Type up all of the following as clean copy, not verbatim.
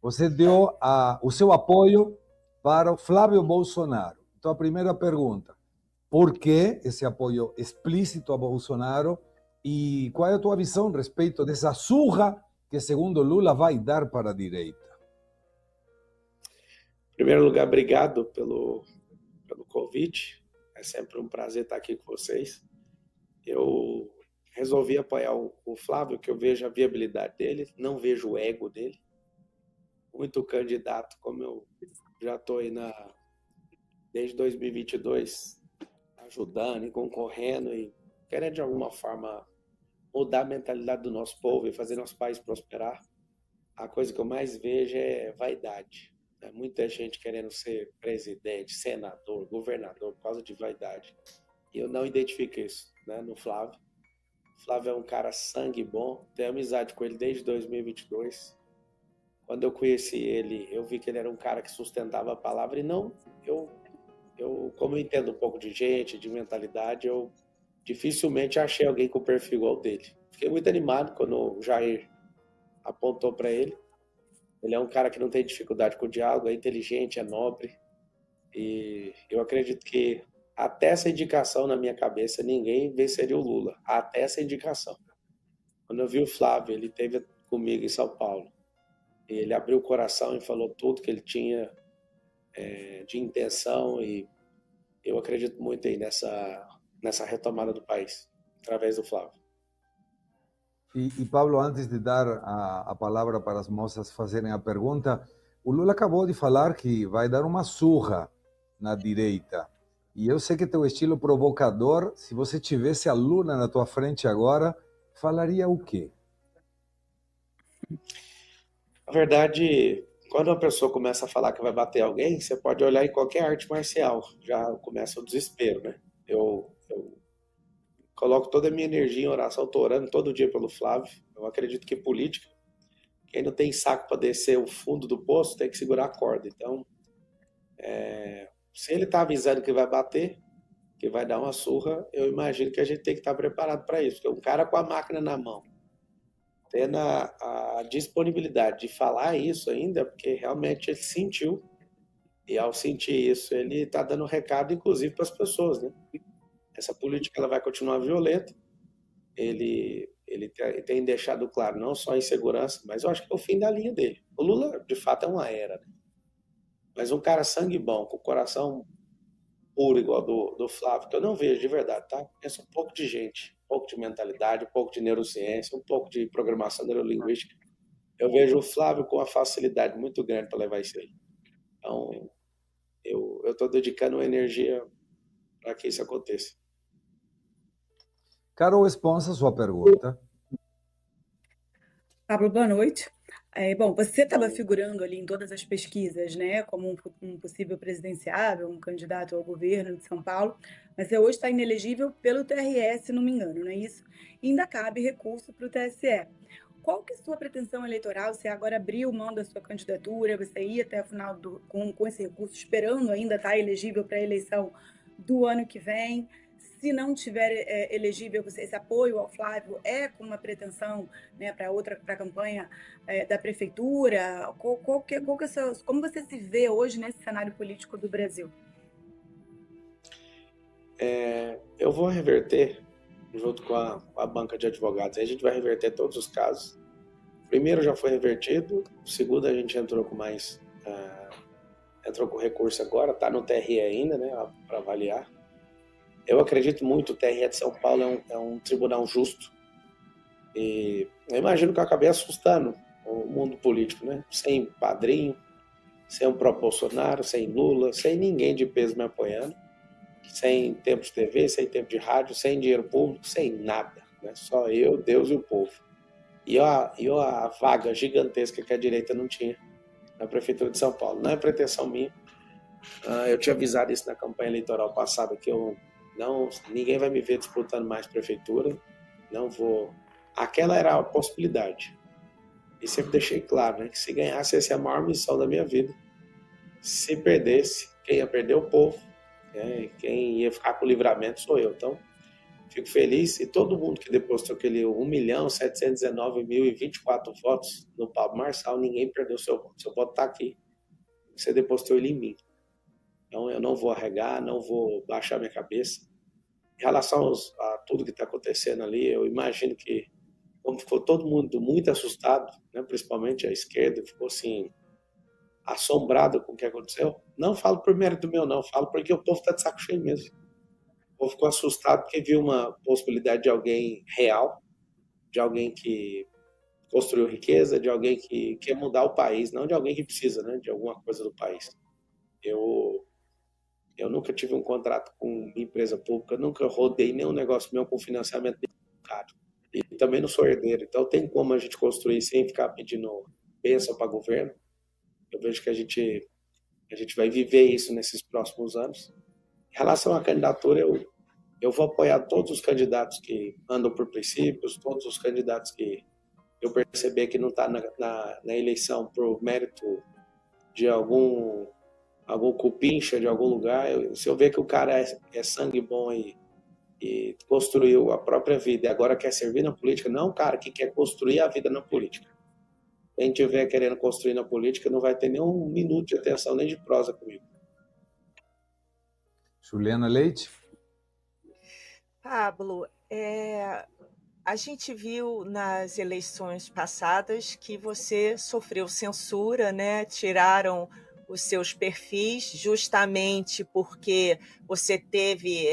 Você deu o seu apoio para o Flávio Bolsonaro. Então, a primeira pergunta: por que esse apoio explícito a Bolsonaro? E qual é a tua visão a respeito dessa surra que, segundo Lula, vai dar para a direita? Em primeiro lugar, obrigado pelo convite. É sempre um prazer estar aqui com vocês. Eu resolvi apoiar o Flávio, que eu vejo a viabilidade dele, não vejo o ego dele. Muito candidato, como eu já estou aí desde 2022, ajudando e concorrendo e querendo de alguma forma mudar a mentalidade do nosso povo e fazer nosso país prosperar. A coisa que eu mais vejo é vaidade. Muita gente querendo ser presidente, senador, governador por causa de vaidade. E eu não identifico isso, né, no Flávio. O Flávio é um cara sangue bom, tenho amizade com ele desde 2022. Quando eu conheci ele, eu vi que ele era um cara que sustentava a palavra e não, como eu entendo um pouco de gente, de mentalidade, eu dificilmente achei alguém com perfil igual dele. Fiquei muito animado quando o Jair apontou para ele. Ele é um cara que não tem dificuldade com o diálogo, é inteligente, é nobre. E eu acredito que até essa indicação na minha cabeça, ninguém venceria o Lula. Até essa indicação. Quando eu vi o Flávio, ele esteve comigo em São Paulo. E ele abriu o coração e falou tudo que ele tinha de intenção. E eu acredito muito aí nessa retomada do país, através do Flávio. E Pablo, antes de dar a palavra para as moças fazerem a pergunta, o Lula acabou de falar que vai dar uma surra na direita. E eu sei que teu estilo provocador, se você tivesse a Lula na tua frente agora, falaria o quê? Na verdade, quando uma pessoa começa a falar que vai bater alguém, você pode olhar em qualquer arte marcial, já começa o desespero, né? Eu coloco toda a minha energia em oração, estou orando todo dia pelo Flávio. Eu acredito que política, quem não tem saco para descer o fundo do poço, tem que segurar a corda. Então, se ele está avisando que vai bater, que vai dar uma surra, eu imagino que a gente tem que estar preparado para isso. Porque um cara com a máquina na mão, tendo a disponibilidade de falar isso ainda, porque realmente ele sentiu, e ao sentir isso, ele está dando recado, inclusive, para as pessoas, né? Essa política ela vai continuar violenta, ele tem deixado claro, não só a insegurança, mas eu acho que é o fim da linha dele. O Lula, de fato, é uma era, né? Mas um cara sangue bom, com o coração puro, igual do Flávio, que eu não vejo de verdade, tá? Pensa um pouco de gente, um pouco de mentalidade, um pouco de neurociência, um pouco de programação neurolinguística. Eu vejo o Flávio com uma facilidade muito grande para levar isso aí. Então, eu estou dedicando uma energia para que isso aconteça. Carol Esponsa, sua pergunta. Pablo, boa noite. Bom, você estava figurando ali em todas as pesquisas, né, como um possível presidenciável, um candidato ao governo de São Paulo, mas você hoje está inelegível pelo TRE, se não me engano, não é isso? E ainda cabe recurso para o TSE. Qual que é a sua pretensão eleitoral? Você agora abriu mão da sua candidatura, você ia até o final com esse recurso, esperando ainda estar elegível para a eleição do ano que vem? Se não tiver elegível, esse apoio ao Flávio é com uma pretensão, né, para a campanha da prefeitura? Como você se vê hoje nesse cenário político do Brasil? Eu vou reverter, junto com a banca de advogados, a gente vai reverter todos os casos. O primeiro já foi revertido, o segundo a gente entrou com entrou com recurso agora, está no TRE ainda, né, para avaliar. Eu acredito muito, o TRE de São Paulo é um tribunal justo. E eu imagino que eu acabei assustando o mundo político, né? Sem padrinho, sem o próprio Bolsonaro, sem Lula, sem ninguém de peso me apoiando, sem tempo de TV, sem tempo de rádio, sem dinheiro público, sem nada, né? Só eu, Deus e o povo. E a vaga gigantesca que a direita não tinha na Prefeitura de São Paulo. Não é pretensão minha. Eu tinha avisado isso na campanha eleitoral passada, que ninguém vai me ver disputando mais prefeitura, não vou. Aquela era a possibilidade. E sempre deixei claro, né, que se ganhasse, essa é a maior missão da minha vida. Se perdesse, quem ia perder o povo, né, quem ia ficar com o livramento sou eu. Então, fico feliz, e todo mundo que depositou aquele 1.719.024 votos no Pablo Marçal, ninguém perdeu seu voto. Seu voto está aqui. Você depositou ele em mim. Então, eu não vou arregar, não vou baixar minha cabeça. Em relação a tudo que está acontecendo ali, eu imagino que, como ficou todo mundo muito assustado, né, principalmente a esquerda, ficou assim, assombrado com o que aconteceu. Não falo por mérito meu, não. Falo porque o povo está de saco cheio mesmo. O povo ficou assustado porque viu uma possibilidade de alguém real, de alguém que construiu riqueza, de alguém que quer mudar o país, não de alguém que precisa, né, de alguma coisa do país. Eu nunca tive um contrato com empresa pública, nunca rodei nenhum negócio meu com financiamento caro. E também não sou herdeiro, então tem como a gente construir sem ficar pedindo bênção para governo. Eu vejo que a gente vai viver isso nesses próximos anos. Em relação à candidatura, eu vou apoiar todos os candidatos que andam por princípios, todos os candidatos que eu perceber que não está na eleição por mérito de algum cupincha de algum lugar. Se eu ver que o cara é sangue bom e construiu a própria vida e agora quer servir na política, não o cara que quer construir a vida na política. Quem estiver querendo construir na política não vai ter nem um minuto de atenção, nem de prosa comigo. Juliana Leite? Pablo, a gente viu nas eleições passadas que você sofreu censura, né? Tiraram os seus perfis justamente porque você teve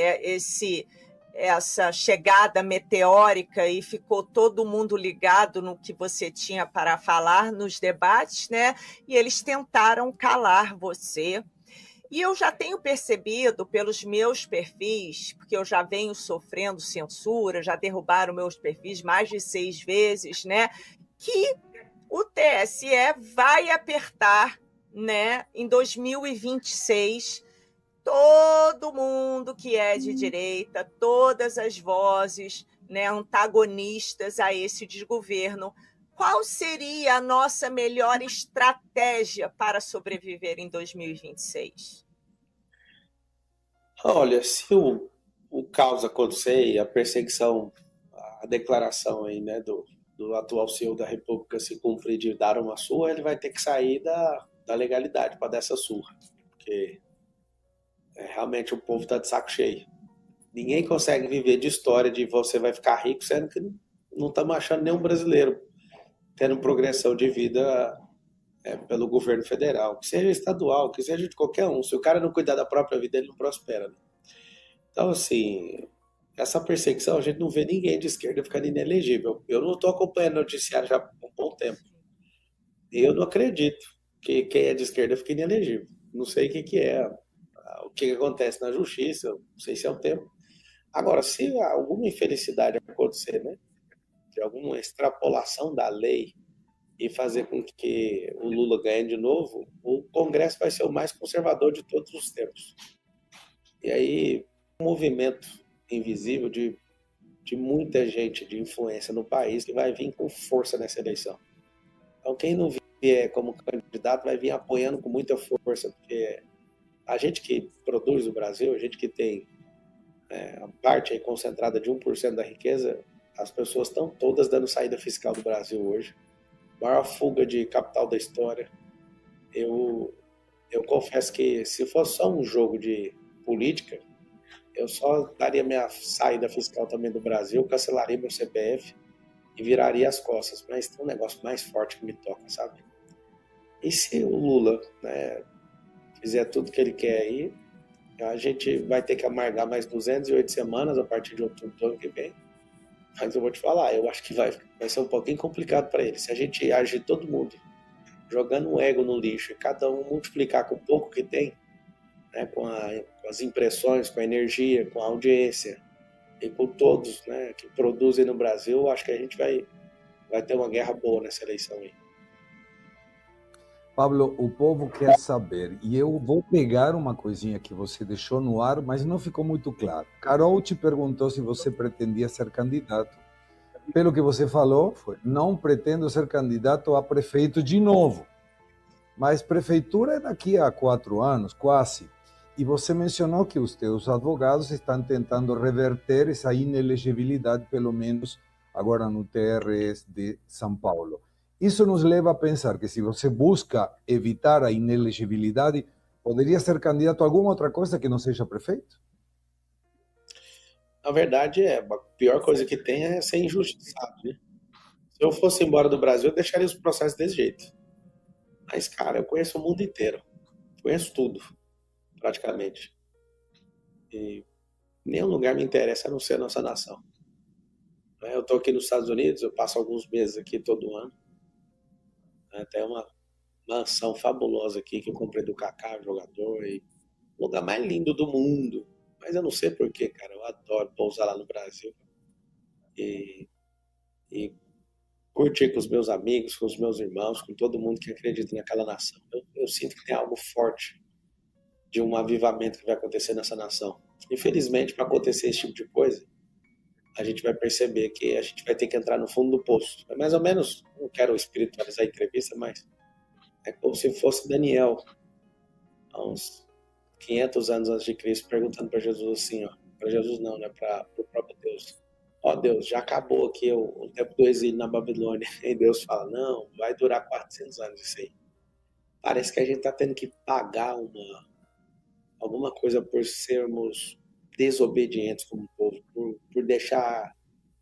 essa chegada meteórica e ficou todo mundo ligado no que você tinha para falar nos debates, né? E eles tentaram calar você. E eu já tenho percebido pelos meus perfis, porque eu já venho sofrendo censura, já derrubaram meus perfis mais de 6 vezes, né? Que o TSE vai apertar, né, em 2026, todo mundo que é de direita, todas as vozes, né, antagonistas a esse desgoverno. Qual seria a nossa melhor estratégia para sobreviver em 2026? Olha, se o caos acontecer e a perseguição, a declaração aí, né, do atual CEO da República se cumprir de dar uma surra, ele vai ter que sair da legalidade para dar essa surra. Porque realmente o povo está de saco cheio. Ninguém consegue viver de história de você vai ficar rico, sendo que não estamos achando nenhum brasileiro tendo progressão de vida pelo governo federal, que seja estadual, que seja de qualquer um. Se o cara não cuidar da própria vida, ele não prospera. Né? Então, assim, essa perseguição, a gente não vê ninguém de esquerda ficando inelegível. Eu não estou acompanhando o noticiário já há um bom tempo. E eu não acredito que quem é de esquerda fique inelegível. Não sei o que acontece na justiça, não sei se é o tempo. Agora, se alguma infelicidade acontecer, né, de alguma extrapolação da lei e fazer com que o Lula ganhe de novo, o Congresso vai ser o mais conservador de todos os tempos. E aí, um movimento invisível de muita gente de influência no país que vai vir com força nessa eleição. Então, quem não vier como candidato vai vir apoiando com muita força, porque a gente que produz o Brasil, a gente que tem a parte aí concentrada de 1% da riqueza, as pessoas estão todas dando saída fiscal do Brasil hoje. Maior fuga de capital da história. Eu confesso que se fosse só um jogo de política, eu só daria minha saída fiscal também do Brasil, cancelaria meu CPF e viraria as costas. Mas tem um negócio mais forte que me toca, sabe? E se o Lula, né, fizer tudo que ele quer aí, a gente vai ter que amargar mais 208 semanas a partir de outubro do ano que vem. Mas eu vou te falar, eu acho que vai ser um pouquinho complicado para ele. Se a gente agir todo mundo jogando um ego no lixo e cada um multiplicar com o pouco que tem, né, com as impressões, com a energia, com a audiência e com todos, né, que produzem no Brasil, eu acho que a gente vai ter uma guerra boa nessa eleição aí. Pablo, o povo quer saber, e eu vou pegar uma coisinha que você deixou no ar, mas não ficou muito claro. Carol te perguntou se você pretendia ser candidato. Pelo que você falou, não pretendo ser candidato a prefeito de novo. Mas prefeitura é daqui a 4 anos, quase. E você mencionou que os teus advogados estão tentando reverter essa inelegibilidade, pelo menos agora no TRS de São Paulo. Isso nos leva a pensar que se você busca evitar a inelegibilidade, poderia ser candidato a alguma outra coisa que não seja prefeito? Na verdade, a pior coisa que tem é ser injustiçado, né? Se eu fosse embora do Brasil, eu deixaria os processos desse jeito. Mas, cara, eu conheço o mundo inteiro. Conheço tudo, praticamente. E nenhum lugar me interessa a não ser a nossa nação. Eu estou aqui nos Estados Unidos, eu passo alguns meses aqui todo ano. Tem uma mansão fabulosa aqui que eu comprei do Kaká, jogador, e o lugar mais lindo do mundo. Mas eu não sei porquê, cara, eu adoro pousar lá no Brasil. E curtir com os meus amigos, com os meus irmãos, com todo mundo que acredita naquela nação. Eu sinto que tem algo forte de um avivamento que vai acontecer nessa nação. Infelizmente, para acontecer esse tipo de coisa, a gente vai perceber que a gente vai ter que entrar no fundo do poço. É mais ou menos, não quero espiritualizar a entrevista, mas é como se fosse Daniel, há uns 500 anos antes de Cristo, perguntando para Jesus assim, ó, para Jesus não, né, para o próprio Deus. Ó Deus, já acabou aqui o tempo do exílio na Babilônia. E Deus fala, não, vai durar 400 anos isso aí. Parece que a gente está tendo que pagar alguma coisa por sermos desobedientes como povo, por deixar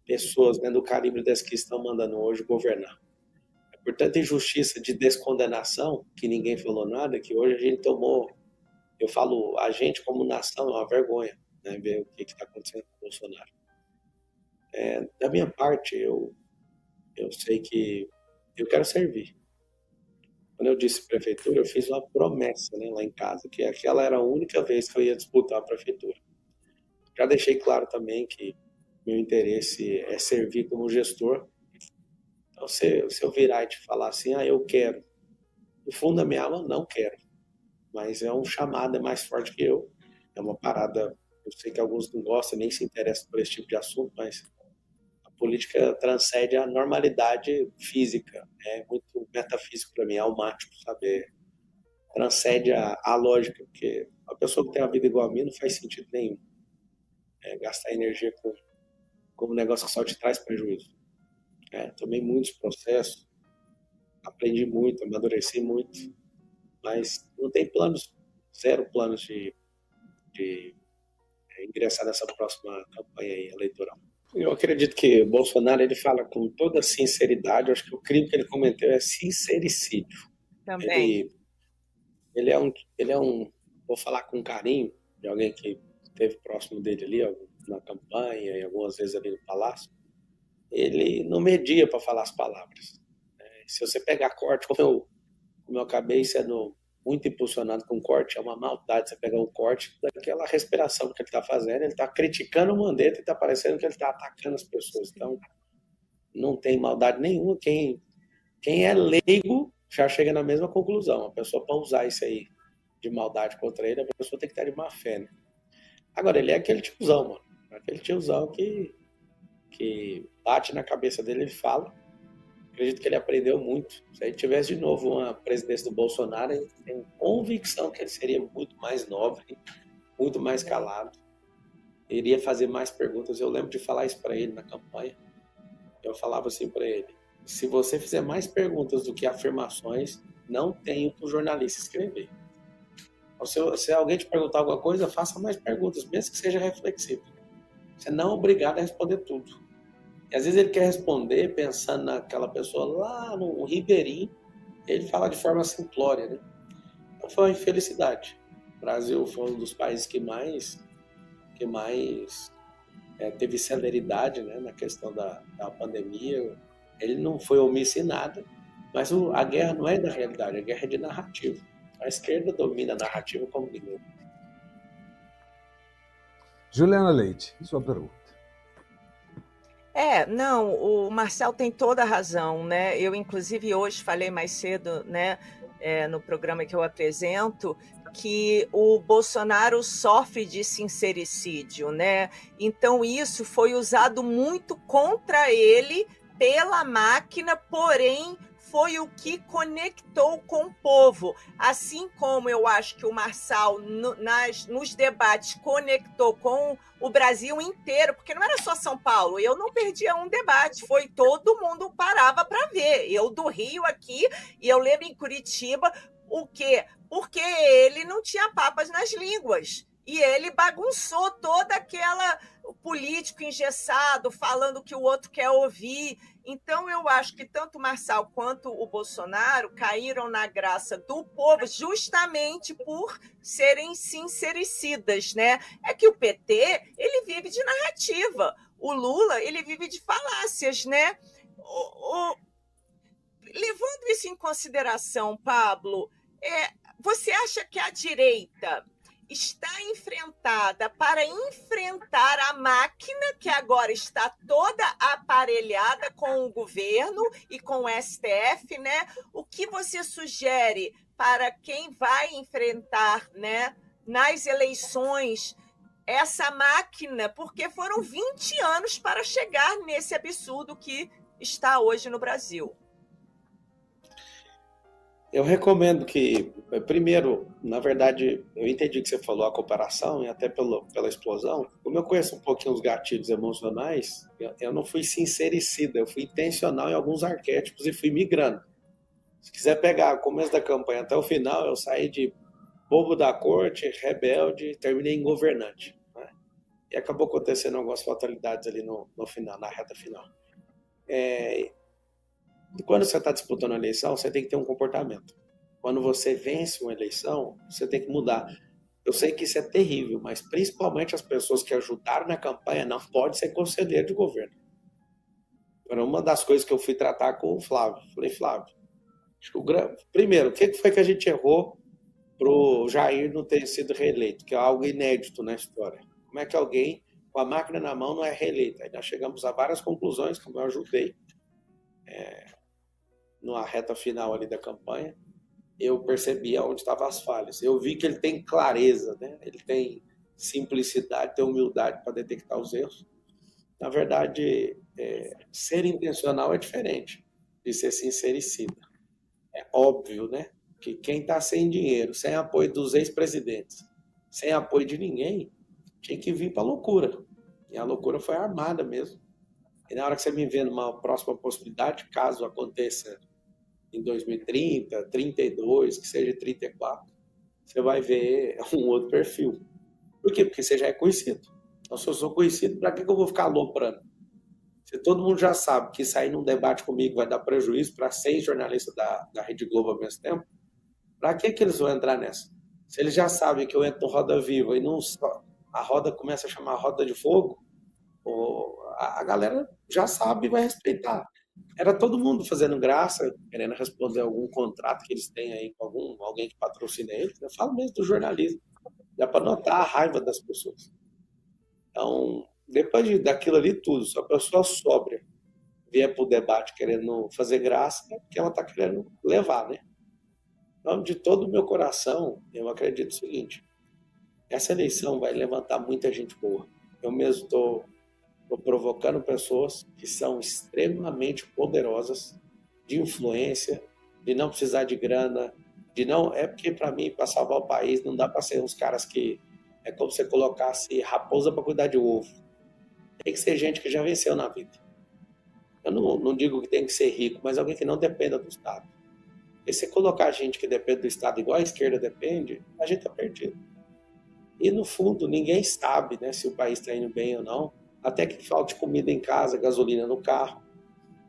pessoas dentro do calibre das que estão mandando hoje governar. É por tanta injustiça de descondenação, que ninguém falou nada, que hoje a gente tomou, eu falo, a gente como nação é uma vergonha, né, ver o que está acontecendo com o Bolsonaro. Da minha parte, eu sei que eu quero servir. Quando eu disse prefeitura, eu fiz uma promessa, né, lá em casa, que aquela era a única vez que eu ia disputar a prefeitura. Já deixei claro também que meu interesse é servir como gestor. Então, se eu virar e te falar assim, eu quero, no fundo da minha alma, não quero. Mas é um chamado, é mais forte que eu. É uma parada, eu sei que alguns não gostam, nem se interessam por esse tipo de assunto, mas a política transcende a normalidade física. É muito metafísico para mim, é almático, sabe? Transcende a lógica, porque a pessoa que tem uma vida igual a mim não faz sentido nenhum. Gastar energia com um negócio que só te traz prejuízo. Tomei muitos processos, aprendi muito, amadureci muito, mas não tem planos, zero planos de ingressar nessa próxima campanha aí, eleitoral. Eu acredito que o Bolsonaro, ele fala com toda sinceridade, eu acho que o crime que ele cometeu é sincericídio. Também. Ele é um, vou falar com carinho, de alguém que esteve próximo dele ali, na campanha e algumas vezes ali no Palácio. Ele não media para falar as palavras. Se você pegar corte, como eu acabei sendo muito impulsionado com corte, é uma maldade você pegar um corte daquela respiração que ele está fazendo, ele está criticando o Mandetta e está parecendo que ele está atacando as pessoas. Então, não tem maldade nenhuma. Quem é leigo já chega na mesma conclusão. A pessoa, para usar isso aí de maldade contra ele, a pessoa tem que estar de má fé, né? Agora, ele é aquele tiozão, mano. Aquele tiozão que bate na cabeça dele, ele fala. Acredito que ele aprendeu muito. Se ele tivesse de novo uma presidência do Bolsonaro, eu tenho convicção que ele seria muito mais nobre, muito mais calado, iria fazer mais perguntas. Eu lembro de falar isso para ele na campanha. Eu falava assim para ele, se você fizer mais perguntas do que afirmações, não tenho para o jornalista escrever. Então, se alguém te perguntar alguma coisa, faça mais perguntas, mesmo que seja reflexivo. Você não é obrigado a responder tudo. E às vezes ele quer responder pensando naquela pessoa lá no Ribeirinho, ele fala de forma simplória, né? Então foi uma infelicidade. O Brasil foi um dos países que mais teve celeridade, né, na questão da pandemia. Ele não foi omisso em nada, mas a guerra não é da realidade, a guerra é de narrativa. A esquerda domina a narrativa como ninguém. Juliana Leite, sua pergunta. Não, o Marcel tem toda a razão, né? Eu, inclusive, hoje falei mais cedo, né, no programa que eu apresento, que o Bolsonaro sofre de sincericídio, né? Então, isso foi usado muito contra ele pela máquina, porém, foi o que conectou com o povo. Assim como eu acho que o Marçal, nos debates, conectou com o Brasil inteiro, porque não era só São Paulo, eu não perdia um debate, foi todo mundo parava para ver. Eu do Rio aqui, e eu lembro em Curitiba, o quê? Porque ele não tinha papas nas línguas. E ele bagunçou toda aquela político engessado, falando o que o outro quer ouvir. Então, eu acho que tanto o Marçal quanto o Bolsonaro caíram na graça do povo justamente por serem sincericidas, né? É que o PT, ele vive de narrativa. O Lula, ele vive de falácias, né? Levando isso em consideração, Pablo, você acha que a direita está enfrentada para enfrentar a máquina que agora está toda aparelhada com o governo e com o STF, né? O que você sugere para quem vai enfrentar, né, nas eleições essa máquina? Porque foram 20 anos para chegar nesse absurdo que está hoje no Brasil. Eu recomendo que, primeiro, na verdade, eu entendi que você falou a comparação e até pela explosão. Como eu conheço um pouquinho os gatilhos emocionais, eu não fui sincericida, eu fui intencional em alguns arquétipos e fui migrando. Se quiser pegar o começo da campanha até o final, eu saí de bobo da corte, rebelde, terminei em governante, né? E acabou acontecendo algumas fatalidades ali no final, na reta final. E quando você está disputando a eleição, você tem que ter um comportamento. Quando você vence uma eleição, você tem que mudar. Eu sei que isso é terrível, mas principalmente as pessoas que ajudaram na campanha não podem ser conselheiro de governo. Era uma das coisas que eu fui tratar com o Flávio. Falei, Flávio, acho que primeiro, o que foi que a gente errou para o Jair não ter sido reeleito? Que é algo inédito na história. Como é que alguém com a máquina na mão não é reeleito? Aí nós chegamos a várias conclusões, como eu ajudei. Na reta final ali da campanha, eu percebi onde estavam as falhas. Eu vi que ele tem clareza, né? Ele tem simplicidade, tem humildade para detectar os erros. Na verdade, ser intencional é diferente de ser sincericida. É óbvio, né, que quem está sem dinheiro, sem apoio dos ex-presidentes, sem apoio de ninguém, tinha que vir para a loucura. E a loucura foi armada mesmo. E na hora que você me vê numa próxima possibilidade, caso aconteça em 2030, 32, que seja 34, você vai ver um outro perfil. Por quê? Porque você já é conhecido. Então, se eu sou conhecido, para que eu vou ficar aloprando? Se todo mundo já sabe que sair num debate comigo vai dar prejuízo para 6 jornalistas da Rede Globo ao mesmo tempo, para que eles vão entrar nessa? Se eles já sabem que eu entro no Roda Viva e não a roda começa a chamar Roda de Fogo, a galera já sabe e vai respeitar. Era todo mundo fazendo graça, querendo responder algum contrato que eles têm aí com alguém que patrocina eles. Eu falo mesmo do jornalismo. Dá para notar a raiva das pessoas. Então, depois daquilo ali tudo, se a pessoa sóbria vier para o debate querendo fazer graça, é porque ela está querendo levar, né? Então, de todo o meu coração, eu acredito o seguinte: essa eleição vai levantar muita gente boa. Eu mesmo estou provocando pessoas que são extremamente poderosas, de influência, de não precisar de grana, de não... É porque, para mim, para salvar o país, não dá para ser uns caras que... É como se você colocasse raposa para cuidar de ovo. Tem que ser gente que já venceu na vida. Eu não digo que tem que ser rico, mas alguém que não dependa do Estado. E se colocar gente que depende do Estado igual a esquerda depende, a gente está perdido. E, no fundo, ninguém sabe, né, se o país está indo bem ou não, até que falte comida em casa, gasolina no carro.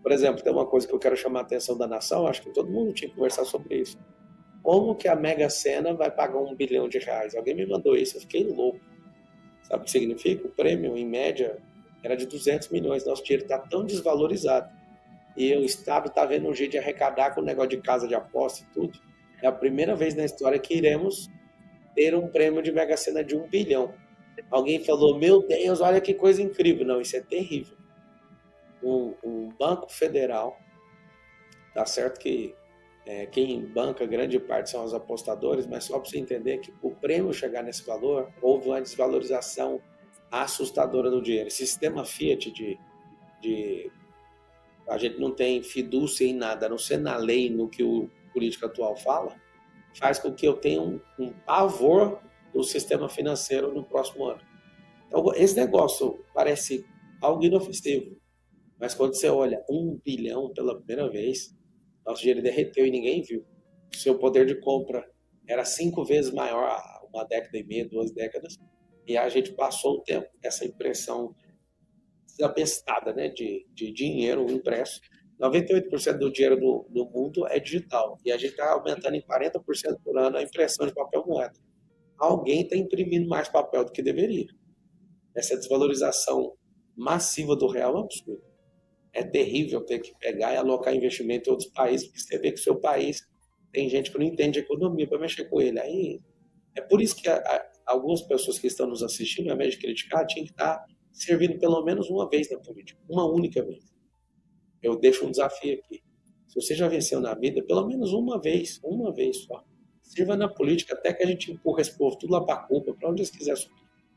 Por exemplo, tem uma coisa que eu quero chamar a atenção da nação, acho que todo mundo tinha que conversar sobre isso. Como que a Mega Sena vai pagar R$1 bilhão? Alguém me mandou isso, eu fiquei louco. Sabe o que significa? O prêmio, em média, era de 200 milhões. Nosso dinheiro está tão desvalorizado. E o Estado está vendo um jeito de arrecadar com o negócio de casa de aposta e tudo. É a primeira vez na história que iremos ter um prêmio de Mega Sena de R$1 bilhão. Alguém falou, meu Deus, olha que coisa incrível. Não, isso é terrível. Um banco federal, tá certo que quem banca grande parte são os apostadores, mas só para você entender que o prêmio chegar nesse valor, houve uma desvalorização assustadora do dinheiro. Esse sistema Fiat de a gente não tem fidúcia em nada, a não ser na lei, no que o político atual fala, faz com que eu tenha um pavor do sistema financeiro no próximo ano. Então, esse negócio parece algo inofensivo, mas quando você olha 1 bilhão pela primeira vez, nosso dinheiro derreteu e ninguém viu. O seu poder de compra era 5 vezes maior há 1 década e meia, 2 décadas, e a gente passou o tempo, essa impressão desabestada, né, de dinheiro impresso. 98% do dinheiro do mundo é digital, e a gente está aumentando em 40% por ano a impressão de papel moeda. Alguém está imprimindo mais papel do que deveria. Essa desvalorização massiva do real é um absurdo. É terrível ter que pegar e alocar investimento em outros países, porque você vê que o seu país tem gente que não entende de economia para mexer com ele. Aí, é por isso que algumas pessoas que estão nos assistindo, ao invés de criticar, tinham que estar servindo pelo menos uma vez na política, uma única vez. Eu deixo um desafio aqui. Se você já venceu na vida, pelo menos uma vez só. Sirva na política até que a gente empurra esse povo tudo lá para a culpa, para onde eles quiserem subir.